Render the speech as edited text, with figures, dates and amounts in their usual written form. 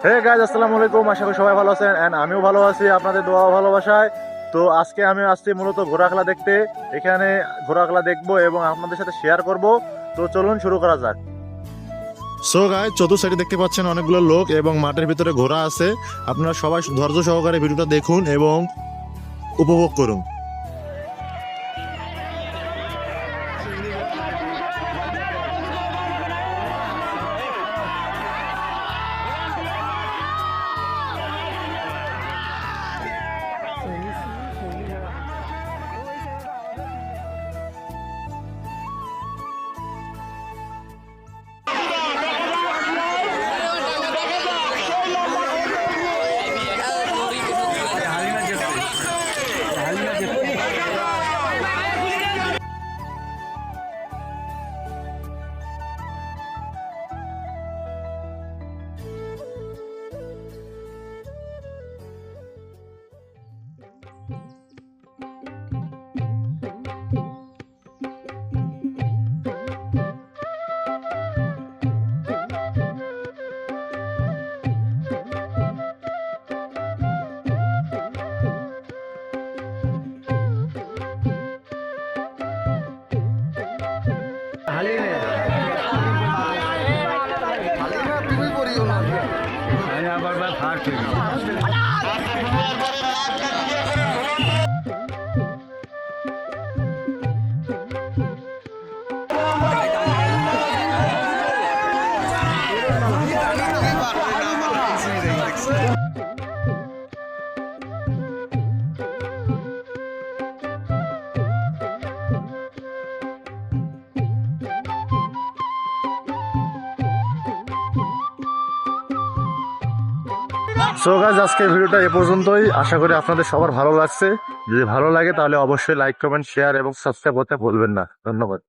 Hey guys, আসসালামু আলাইকুম। আশা করি সবাই ভালো আছেন এন্ড আমিও ভালো আছি আপনাদের দোয়া ভালোবাসায়। তো আজকে আমি আসছি মূলত ঘোড়া খেলা দেখতে। এখানে ঘোড়া খেলা দেখবো এবং আপনাদের সাথে শেয়ার করব। তো চলুন শুরু করা যাক। সো গাইজ, চতুর্থ সাইডে দেখতে পাচ্ছেন অনেকগুলো লোক এবং মাঠের ভিতরে ঘোড়া আছে। আপনারা সবাই ধৈর্য সহকারে ভিডিওটা দেখুন এবং উপভোগ করুন। সো গাইজ, আজকের ভিডিওটা এ পর্যন্তই। আশা করি আপনাদের সবার ভালো লাগছে। যদি ভালো লাগে তাহলে অবশ্যই লাইক, কমেন্ট, শেয়ার এবং সাবস্ক্রাইব করতে ভুলবেন না। ধন্যবাদ।